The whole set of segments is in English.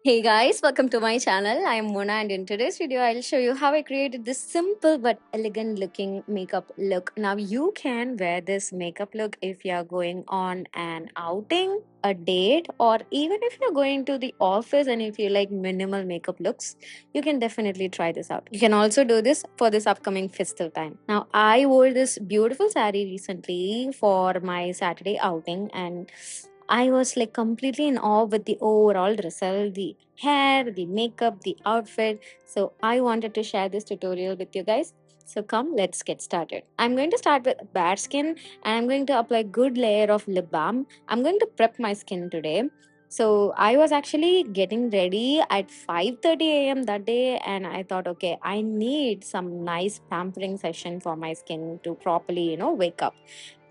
Hey guys, welcome to my channel. I am Mona and in today's video I'll show you how I created this simple but elegant looking makeup look. Now you can wear this makeup look if you're going on an outing, a date, or even if you're going to the office and if you like minimal makeup looks, you can definitely try this out. You can also do this for this upcoming festive time. Now I wore this beautiful saree recently for my Saturday outing and I was like completely in awe with the overall result, the hair, the makeup, the outfit. So I wanted to share this tutorial with you guys. So come, let's get started. I'm going to start with bare skin and I'm going to apply good layer of lip balm. I'm going to prep my skin today. So I was actually getting ready at 5:30 a.m. that day and I thought, okay, I need some nice pampering session for my skin to properly, wake up.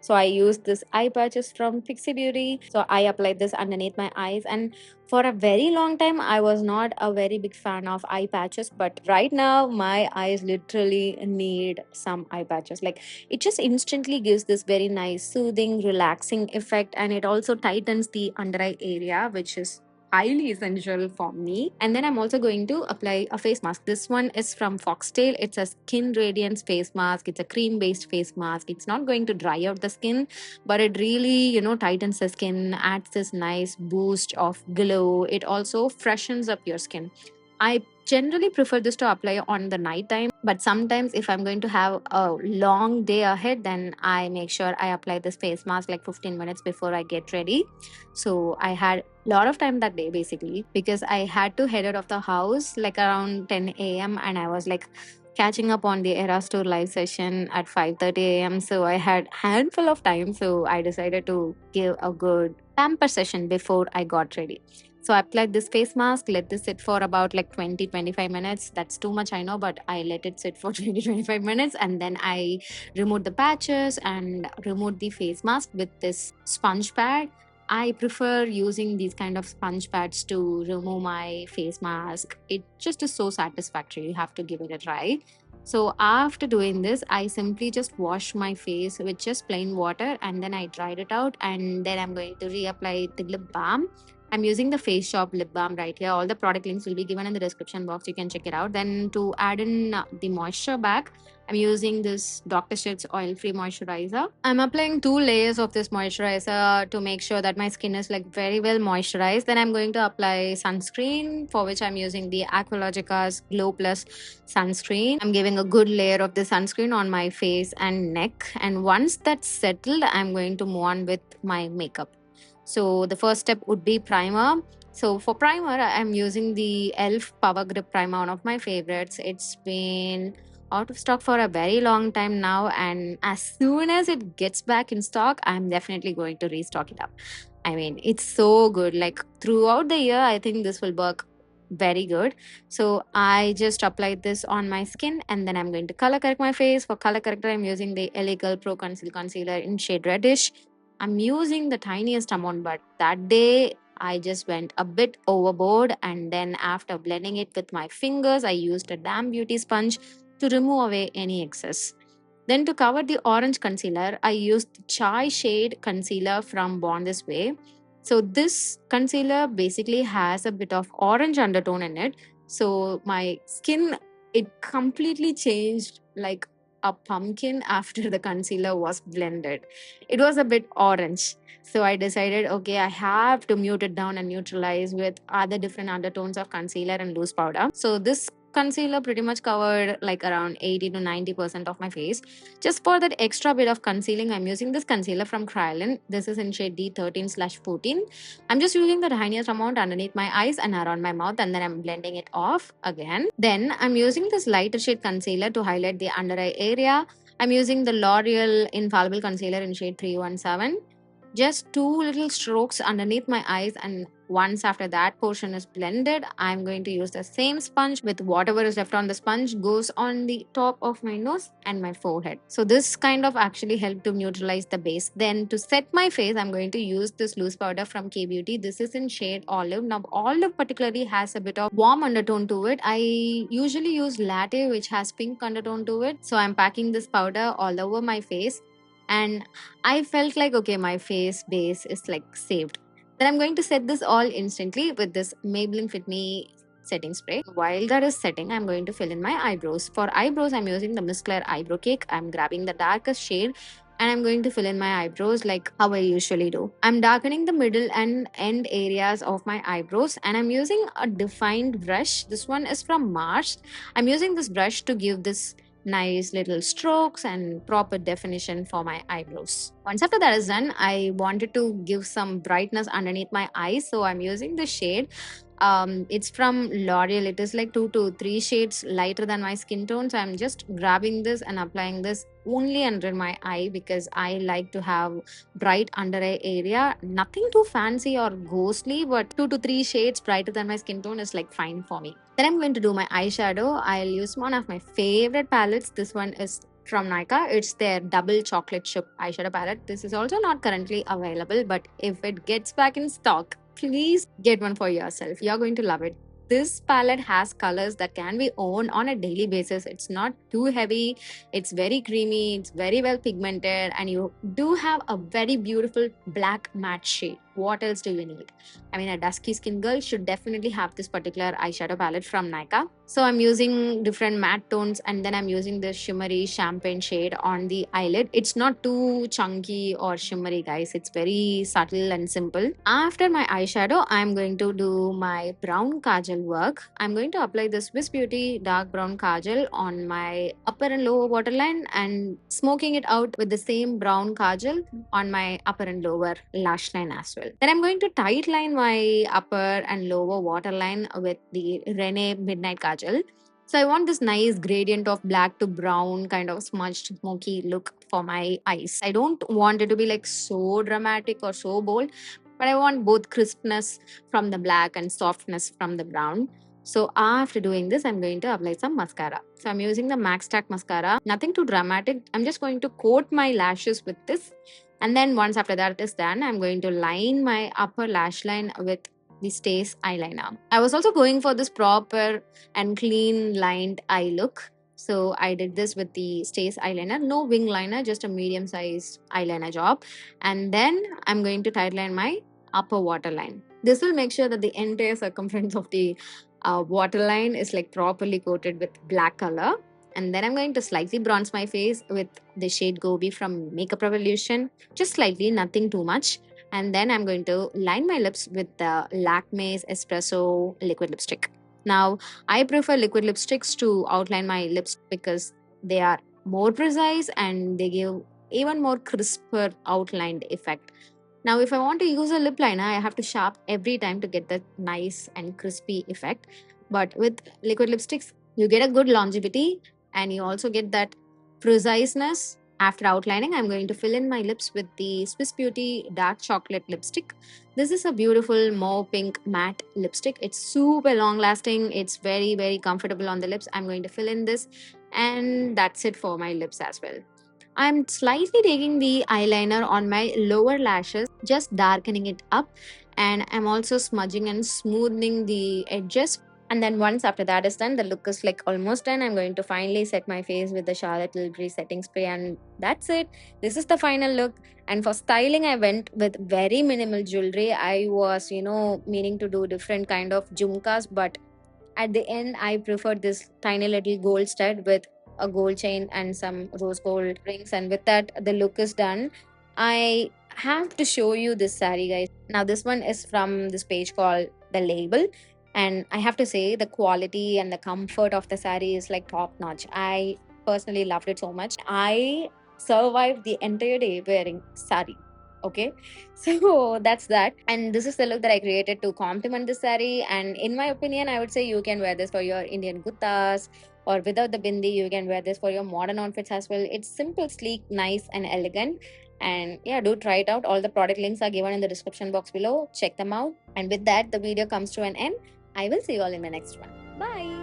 So I used this eye patches from Pixie Beauty. So I applied this underneath my eyes. And for a very long time, I was not a very big fan of eye patches. But right now, my eyes literally need some eye patches. Like it just instantly gives this very nice, soothing, relaxing effect. And it also tightens the under eye area, which is highly essential for me. And then I'm also going to apply a face mask. This one is from Foxtail. It's a skin radiance face mask. It's a cream based face mask. It's not going to dry out the skin, but it really, tightens the skin, adds this nice boost of glow. It also freshens up your skin. I generally prefer this to apply on the night time, but sometimes if I'm going to have a long day ahead, then I make sure I apply this face mask like 15 minutes before I get ready. So I had a lot of time that day basically because I had to head out of the house like around 10 a.m. and I was like catching up on the Era Store live session at 5:30 a.m. So I had handful of time. So I decided to give a good pamper session before I got ready. So I applied this face mask, let this sit for about like 20-25 minutes. That's too much, I know, but I let it sit for 20-25 minutes and then I removed the patches and removed the face mask with this sponge pad. I prefer using these kind of sponge pads to remove my face mask. It just is so satisfactory. You have to give it a try. So after doing this, I simply just wash my face with just plain water and then I dried it out and then I'm going to reapply the lip balm. I'm using the Face Shop lip balm right here. All the product links will be given in the description box. You can check it out. Then to add in the moisture back, I'm using this Dr. Sheth's oil free moisturizer. I'm applying 2 layers of this moisturizer to make sure that my skin is like very well moisturized. Then I'm going to apply sunscreen, for which I'm using the Aqualogica's Glow Plus sunscreen. I'm giving a good layer of the sunscreen on my face and neck. And once that's settled, I'm going to move on with my makeup. So the first step would be primer. So for primer, I'm using the e.l.f. Power Grip Primer, one of my favorites. It's been out of stock for a very long time now, and as soon as it gets back in stock, I'm definitely going to restock it up. I mean, it's so good. Like throughout the year, I think this will work very good. So I just applied this on my skin and then I'm going to color correct my face. For color corrector, I'm using the LA Girl Pro Conceal Concealer in shade reddish. I'm using the tiniest amount, but that day I just went a bit overboard. And then after blending it with my fingers, I used a damn beauty sponge to remove away any excess. Then to cover the orange concealer, I used Chai Shade Concealer from Born This Way. So this concealer basically has a bit of orange undertone in it. So my skin, it completely changed like a pumpkin after the concealer was blended. It was a bit orange. So I decided, okay, I have to mute it down and neutralize with other different undertones of concealer and loose powder. So this concealer pretty much covered like around 80 to 90% of my face. Just for that extra bit of concealing, I'm using this concealer from Kryolan. This is in shade D13/14. I'm just using the tiniest amount underneath my eyes and around my mouth and then I'm blending it off again. Then I'm using this lighter shade concealer to highlight the under eye area. I'm using the L'Oreal Infallible Concealer in shade 317. Just 2 little strokes underneath my eyes, and once after that portion is blended, I'm going to use the same sponge with whatever is left on the sponge goes on the top of my nose and my forehead. So this kind of actually helped to neutralize the base. Then to set my face, I'm going to use this loose powder from K Beauty. This is in shade Olive. Now Olive particularly has a bit of warm undertone to it. I usually use Latte, which has pink undertone to it. So I'm packing this powder all over my face and I felt like, okay, my face base is like saved. Then I'm going to set this all instantly with this Maybelline Fit Me setting spray. While that is setting, I'm going to fill in my eyebrows. For eyebrows, I'm using the Miss Claire eyebrow cake. I'm grabbing the darkest shade and I'm going to fill in my eyebrows like how I usually do. I'm darkening the middle and end areas of my eyebrows and I'm using a defined brush. This one is from Mars. I'm using this brush to give this nice little strokes and proper definition for my eyebrows. Once after that is done, I wanted to give some brightness underneath my eyes, so I'm using the shade. It's from L'Oreal. It is like 2 to 3 shades lighter than my skin tone. So I'm just grabbing this and applying this only under my eye because I like to have bright under eye area. Nothing too fancy or ghostly, but 2 to 3 shades brighter than my skin tone is like fine for me. Then I'm going to do my eyeshadow. I'll use one of my favorite palettes. This one is from Nykaa. It's their double chocolate chip eyeshadow palette. This is also not currently available, but if it gets back in stock, please get one for yourself. You're going to love it. This palette has colors that can be worn on a daily basis. It's not too heavy, it's very creamy, it's very well pigmented, and you do have a very beautiful black matte shade. What else do you need? I mean, a dusky skin girl should definitely have this particular eyeshadow palette from Nykaa. So I'm using different matte tones and then I'm using the shimmery champagne shade on the eyelid. It's not too chunky or shimmery, guys. It's very subtle and simple. After my eyeshadow, I'm going to do my brown kajal work. I'm going to apply the Swiss Beauty dark brown kajal on my upper and lower waterline and smoking it out with the same brown kajal on my upper and lower lash line as well. Then I'm going to tight line my upper and lower waterline with the Rene Midnight Kajal. So I want this nice gradient of black to brown kind of smudged smoky look for my eyes. I don't want it to be like so dramatic or so bold, but I want both crispness from the black and softness from the brown. So after doing this, I'm going to apply some mascara. So I'm using the Max Stack mascara. Nothing too dramatic. I'm just going to coat my lashes with this. And then once after that is done, I'm going to line my upper lash line with the Stace eyeliner. I was also going for this proper and clean lined eye look. So I did this with the Stace eyeliner. No wing liner, just a medium sized eyeliner job. And then I'm going to tightline my upper waterline. This will make sure that the entire circumference of the waterline is like properly coated with black color. And then I'm going to slightly bronze my face with the shade Gobi from Makeup Revolution. Just slightly, nothing too much. And then I'm going to line my lips with the Lakme's Espresso liquid lipstick. Now, I prefer liquid lipsticks to outline my lips because they are more precise and they give even more crisper outlined effect. Now, if I want to use a lip liner, I have to sharp every time to get that nice and crispy effect. But with liquid lipsticks, you get a good longevity and you also get that preciseness. After outlining, I'm going to fill in my lips with the Swiss Beauty dark chocolate lipstick. This is a beautiful mauve pink matte lipstick. It's super long lasting. It's very, very comfortable on the lips. I'm going to fill in this, and that's it for my lips as well. I'm slightly taking the eyeliner on my lower lashes, just darkening it up, and I'm also smudging and smoothing the edges. And then once after that is done, the look is like almost done. I'm going to finally set my face with the Charlotte Tilbury setting spray, and that's it. This is the final look. And for styling, I went with very minimal jewelry. I was, meaning to do different kind of jhumkas, but at the end, I preferred this tiny little gold stud with a gold chain and some rose gold rings. And with that, the look is done. I have to show you this saree, guys. Now, this one is from this page called The Label. And I have to say, the quality and the comfort of the saree is like top notch. I personally loved it so much. I survived the entire day wearing saree. Okay, so that's that. And this is the look that I created to complement this saree. And in my opinion, I would say you can wear this for your Indian guttas, or without the bindi, you can wear this for your modern outfits as well. It's simple, sleek, nice, and elegant. And yeah, do try it out. All the product links are given in the description box below. Check them out. And with that, the video comes to an end. I will see you all in the next one. Bye.